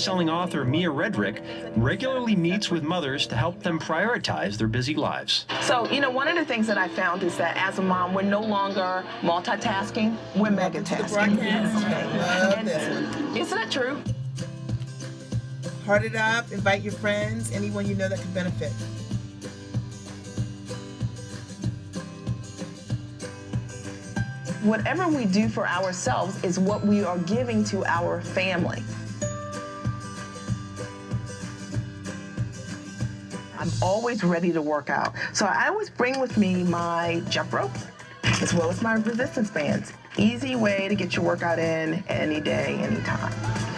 best-selling author Mia Redrick regularly meets with mothers to help them prioritize their busy lives. So, one of the things that I found is that as a mom, we're no longer multitasking, we're megatasking. Isn't that true? Heart it up, invite your friends, anyone you know that can benefit. Whatever we do for ourselves is what we are giving to our family. I'm always ready to work out. So I always bring with me my jump rope as well as my resistance bands. Easy way to get your workout in any day, anytime.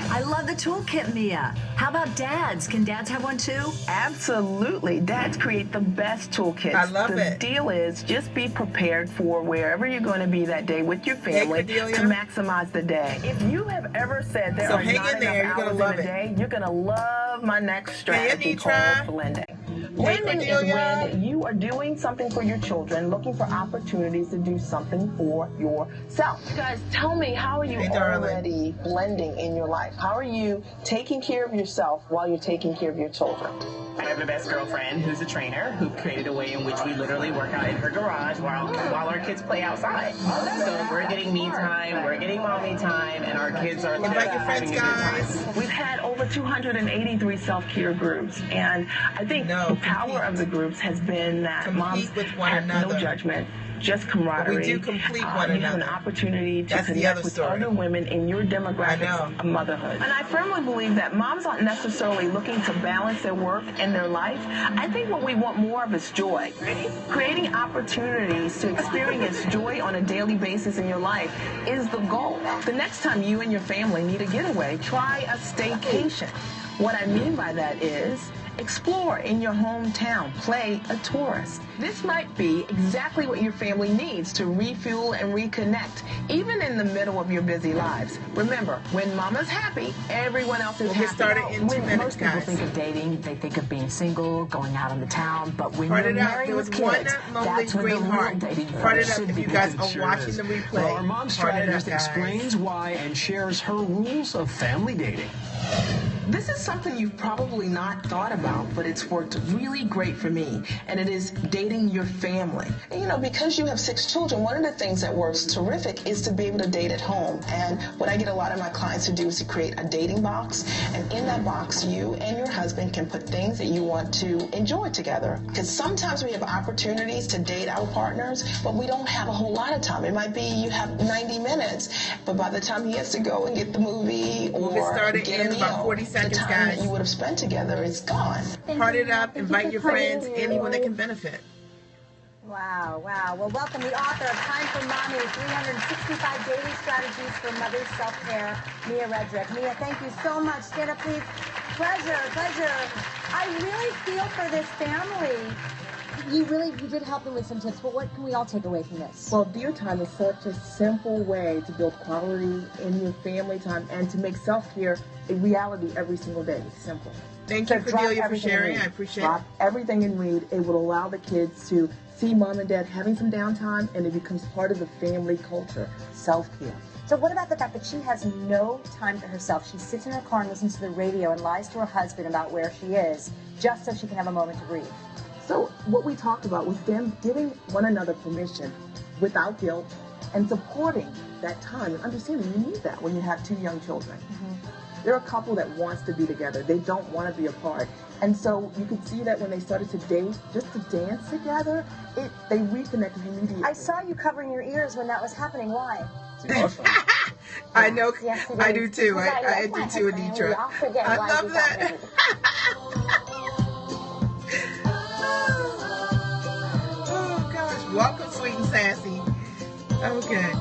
I love the toolkit, Mia. How about dads? Can dads have one too? Absolutely. Dads create the best toolkits. I love The it. deal is just be prepared for wherever you're going to be that day with your family to maximize the day. If you have ever said there are not enough hours in a day, you're going to love my next strategy called blending. Blending is when you are doing something for your children, looking for opportunities to do something for yourself. You guys, tell me, how are you already blending in your life? How are you taking care of yourself while you're taking care of your children? I have the best girlfriend who's a trainer who created a way in which we literally work out in her garage while our kids play outside. So we're getting me time, we're getting mommy time, and our kids are having a good time. We've had over 283 self-care groups, and I think the power of the groups has been that moms have no judgment, just camaraderie. But we do complete one another. You have an opportunity to connect with other women in your demographics of motherhood. And I firmly believe that moms aren't necessarily looking to balance their work and their life. I think what we want more of is joy. Creating opportunities to experience joy on a daily basis in your life is the goal. The next time you and your family need a getaway, try a staycation. What I mean by that is explore in your hometown, play a tourist. This might be exactly what your family needs to refuel and reconnect, even in the middle of your busy lives. Remember, when mama's happy, everyone else is happy. We'll get started in 2 minutes, most people think of dating, they think of being single, going out on the town, but when you're married with kids, that's when the real dating should be. If you guys are watching the replay, well, our mom strategist explains why and shares her rules of family dating. This is something you've probably not thought about, but it's worked really great for me, and it is dating your family. And, because you have 6 children, one of the things that works terrific is to be able to date at home. And what I get a lot of my clients to do is to create a dating box, and in that box, you and your husband can put things that you want to enjoy together. Because sometimes we have opportunities to date our partners, but we don't have a whole lot of time. It might be you have 90 minutes, but by the time he has to go and get the movie or get a meal, the time that you would have spent together is gone. Heart it up, invite your friends, anyone that can benefit. Wow, wow. Well, welcome the author of Time for Mommy, 365 Dating Strategies for Mother's Self-Care, Mia Redrick. Mia, thank you so much. Stand up, please. Pleasure, pleasure. I really feel for this family. You did help them with some tips, but what can we all take away from this? Well, Dear Time is such a simple way to build quality in your family time and to make self-care a reality every single day. It's simple. Thank you, Cordelia, for sharing. I appreciate it. Drop everything and read. It will allow the kids to see mom and dad having some downtime, and it becomes part of the family culture, self-care. So what about the fact that she has no time for herself? She sits in her car and listens to the radio and lies to her husband about where she is, just so she can have a moment to breathe. So what we talked about was them giving one another permission without guilt and supporting that time and understanding you need that when you have 2 young children. They're a couple that wants to be together. They don't want to be apart. And so you could see that when they started to date, just to dance together, they reconnected immediately. I saw you covering your ears when that was happening. Why? I know. Yes, I do too. I do too, Anitra. I love that. Oh gosh! Welcome, sweet and sassy. Okay.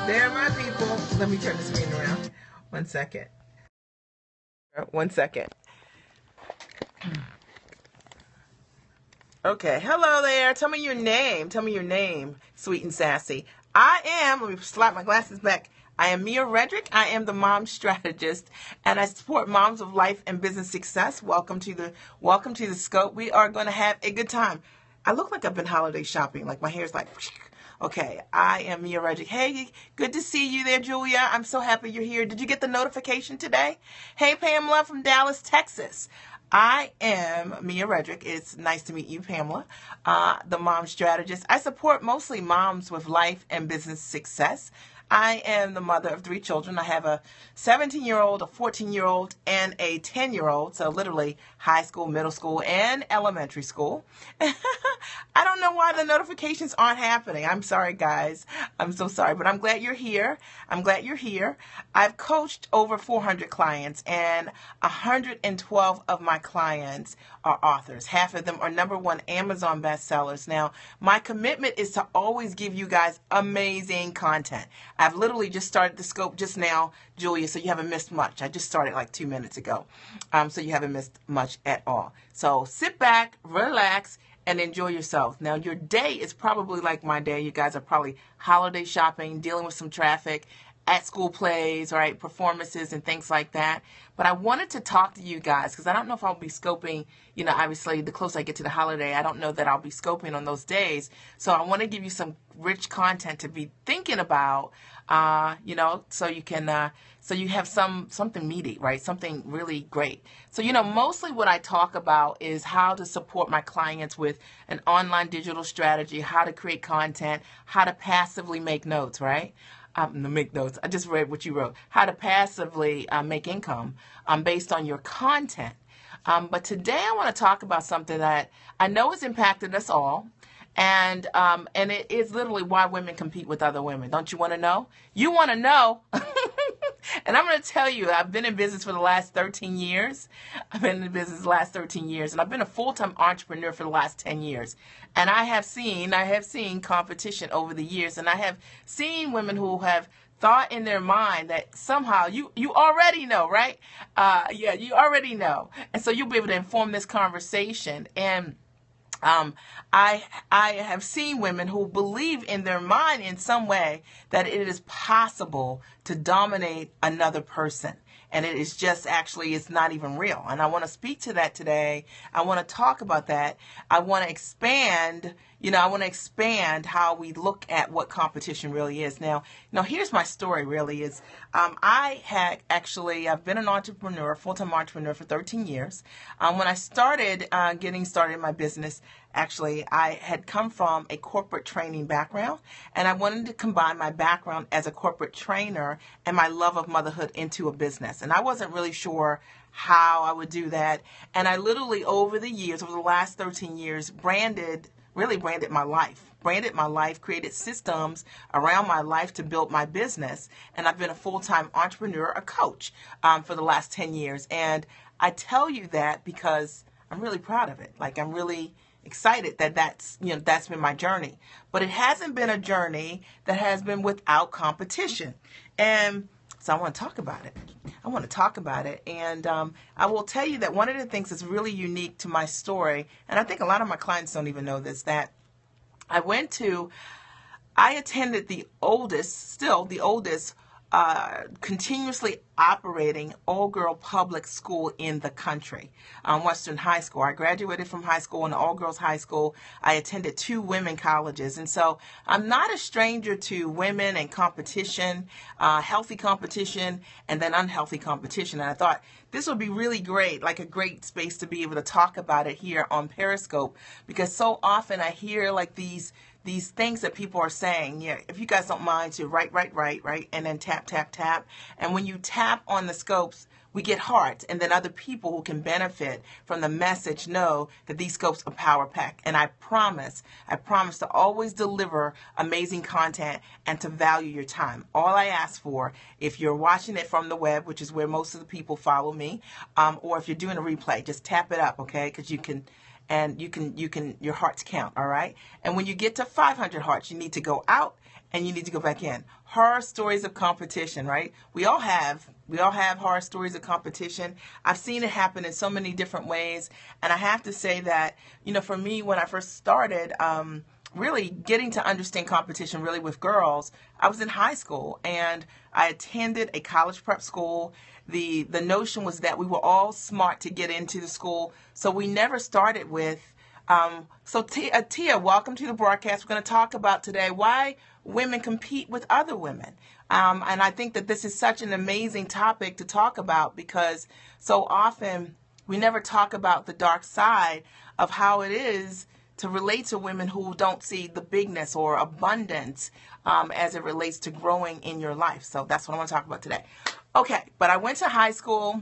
There, my people. Let me turn the screen around. 1 second. 1 second. Okay. Hello there. Tell me your name. Tell me your name, sweet and sassy. Let me slap my glasses back. I am Mia Redrick. I am the mom strategist, and I support moms of life and business success. Welcome to the scope. We are going to have a good time. I look like I've been holiday shopping. Like my hair's like Okay, I am Mia Redrick. Hey, good to see you there, Julia. I'm so happy you're here. Did you get the notification today? Hey, Pamela from Dallas, Texas. I am Mia Redrick. It's nice to meet you, Pamela, the mom strategist. I support mostly moms with life and business success. I am the mother of 3 children. I have a 17-year-old, a 14-year-old, and a 10-year-old, so literally high school, middle school, and elementary school. I don't know why the notifications aren't happening. I'm sorry, guys. I'm so sorry, but I'm glad you're here. I'm glad you're here. I've coached over 400 clients, and 112 of my clients are authors. Half of them are #1 Amazon bestsellers. Now, my commitment is to always give you guys amazing content. I've literally just started the scope just now, Julia, so you haven't missed much. I just started like 2 minutes ago, so you haven't missed much at all. So sit back, relax, and enjoy yourself. Now, your day is probably like my day. You guys are probably holiday shopping, dealing with some traffic, at school plays, right, performances and things like that. But I wanted to talk to you guys because I don't know if I'll be scoping, obviously the closer I get to the holiday, I don't know that I'll be scoping on those days. So I want to give you some rich content to be thinking about, so you can, so you have something meaty, right? Something really great. So, mostly what I talk about is how to support my clients with an online digital strategy, how to create content, how to passively make notes, right? Make notes. I just read what you wrote. How to passively make income based on your content. But today I want to talk about something that I know has impacted us all. And it is literally why women compete with other women. Don't you want to know? You want to know? And I'm going to tell you, I've been in business for the last 13 years. And I've been a full-time entrepreneur for the last 10 years. And I have seen competition over the years. And I have seen women who have thought in their mind that somehow you already know, right? You already know. And so you'll be able to inform this conversation. And I have seen women who believe in their mind in some way that it is possible to dominate another person. And it is just it's not even real. And I want to speak to that today. I want to talk about that. I want to expand, how we look at what competition really is. Now, here's my story really is, I've been an entrepreneur, full-time entrepreneur for 13 years. When I started getting started in my business, I had come from a corporate training background, and I wanted to combine my background as a corporate trainer and my love of motherhood into a business. And I wasn't really sure how I would do that. And I literally, over the last 13 years, branded my life, created systems around my life to build my business. And I've been a full-time entrepreneur, a coach for the last 10 years. And I tell you that because I'm really proud of it. I'm really excited that that's been my journey. But it hasn't been a journey that has been without competition. And so I want to talk about it. And I will tell you that one of the things that's really unique to my story, and I think a lot of my clients don't even know this, that I attended the oldest continuously operating all-girl public school in the country, Western High School. I graduated from high school in an all-girls high school. I attended 2 women colleges. And so I'm not a stranger to women and competition, healthy competition, and then unhealthy competition. And I thought this would be really great, like a great space to be able to talk about it here on Periscope, because so often I hear these things that people are saying. If you guys don't mind to write, and then tap. And when you tap on the scopes, we get hearts, and then other people who can benefit from the message know that these scopes are power packed. And I promise to always deliver amazing content and to value your time. All I ask for, if you're watching it from the web, which is where most of the people follow me, or if you're doing a replay, just tap it up, okay? Because you can, your hearts count, all right? And when you get to 500 hearts, you need to go out and you need to go back in. Horror stories of competition, right? We all have horror stories of competition. I've seen it happen in so many different ways. And I have to say that, for me, when I first started, really getting to understand competition really with girls, I was in high school and I attended a college prep school. The notion was that we were all smart to get into the school. So we never started with So Tia, welcome to the broadcast. We're going to talk about today why women compete with other women. And I think that this is such an amazing topic to talk about because so often we never talk about the dark side of how it is to relate to women who don't see the bigness or abundance as it relates to growing in your life. So that's what I want to talk about today. Okay, but I went to high school.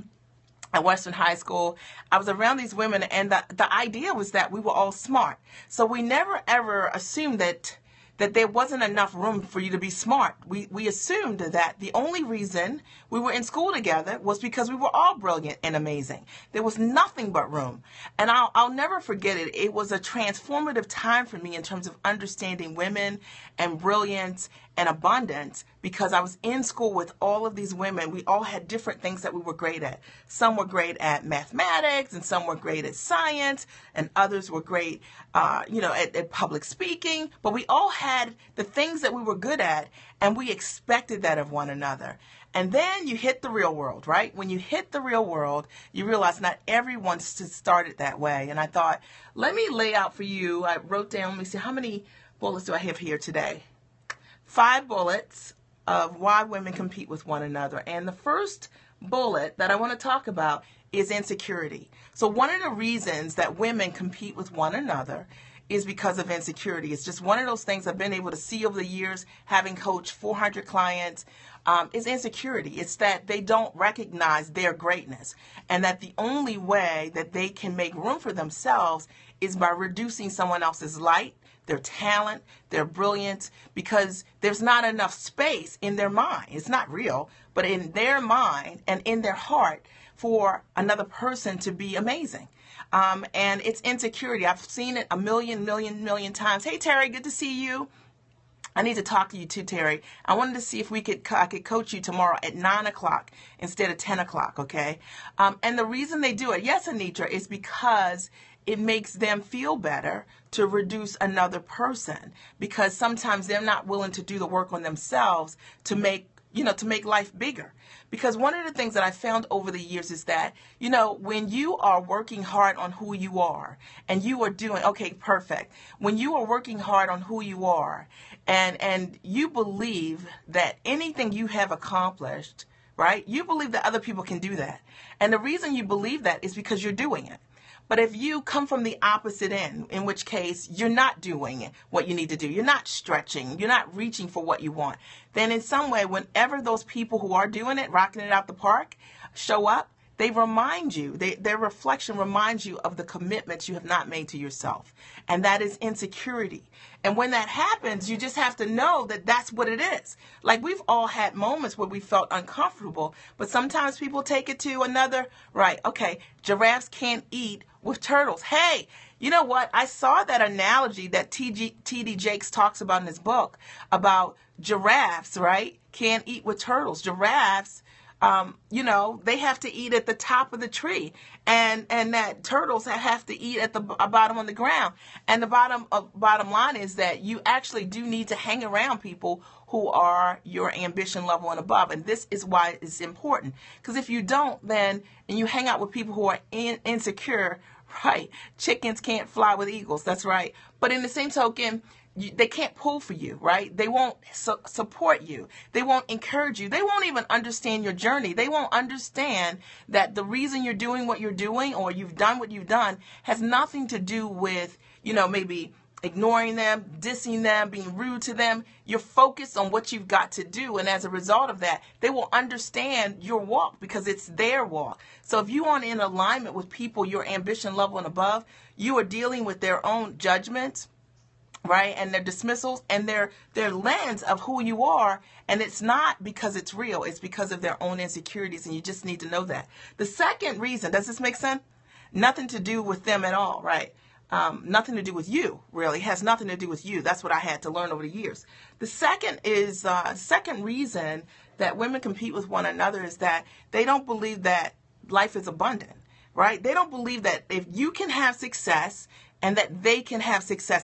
At Western High School, I was around these women, and the idea was that we were all smart. So we never ever assumed that there wasn't enough room for you to be smart. We assumed that the only reason we were in school together was because we were all brilliant and amazing. There was nothing but room. And I'll never forget it. It was a transformative time for me in terms of understanding women and brilliance and abundance because I was in school with all of these women. We all had different things that we were great at. Some were great at mathematics, and some were great at science, and others were great, at public speaking. But we all had the things that we were good at, and we expected that of one another. And then you hit the real world, right? When you hit the real world, you realize not everyone started that way. And I thought, let me lay out for you. I wrote down, let me see, how many bullets do I have here today? 5 bullets of why women compete with one another. And the first bullet that I want to talk about is insecurity. So one of the reasons that women compete with one another is because of insecurity. It's just one of those things I've been able to see over the years, having coached 400 clients, is insecurity. It's that they don't recognize their greatness, and that the only way that they can make room for themselves is by reducing someone else's light, their talent, their brilliance, because there's not enough space in their mind. It's not real, but in their mind and in their heart for another person to be amazing. And it's insecurity. I've seen it a million times. Hey, Terry, good to see you. I need to talk to you too, Terry. I wanted to see if I could coach you tomorrow at 9 o'clock instead of 10 o'clock, okay? And the reason they do it, yes, Anitra, is because it makes them feel better to reduce another person, because sometimes they're not willing to do the work on themselves to make life bigger. Because one of the things that I found over the years is that, when you are working hard on who you are and you are doing, okay, perfect. When you are working hard on who you are and you believe that anything you have accomplished, right, you believe that other people can do that. And the reason you believe that is because you're doing it. But if you come from the opposite end, in which case you're not doing what you need to do, you're not stretching, you're not reaching for what you want, then in some way, whenever those people who are doing it, rocking it out the park, show up, they remind you, their reflection reminds you of the commitments you have not made to yourself. And that is insecurity. And when that happens, you just have to know that that's what it is. Like, we've all had moments where we felt uncomfortable, but sometimes people take it to another, right, okay, giraffes can't eat with turtles. Hey, you know what? I saw that analogy that T.D. Jakes talks about in his book about giraffes, right, can't eat with turtles. Giraffes, they have to eat at the top of the tree, and that turtles have to eat at the bottom on the ground. And the bottom line is that you actually do need to hang around people who are your ambition level and above. And this is why it's important. Because if you don't, and you hang out with people who are insecure, right, chickens can't fly with eagles. That's right. But in the same token, they can't pull for you, right? They won't support you. They won't encourage you. They won't even understand your journey. They won't understand that the reason you're doing what you're doing or you've done what you've done has nothing to do with, maybe ignoring them, dissing them, being rude to them. You're focused on what you've got to do. And as a result of that, they will understand your walk because it's their walk. So if you aren't in alignment with people, your ambition level and above, you are dealing with their own judgments, right, and their dismissals and their lens of who you are, and it's not because it's real, it's because of their own insecurities, and you just need to know that. The second reason, does this make sense? Nothing to do with them at all, right? Nothing to do with you, really. It has nothing to do with you. That's what I had to learn over the years. The second reason that women compete with one another is that they don't believe that life is abundant, right? They don't believe that if you can have success and that they can have success.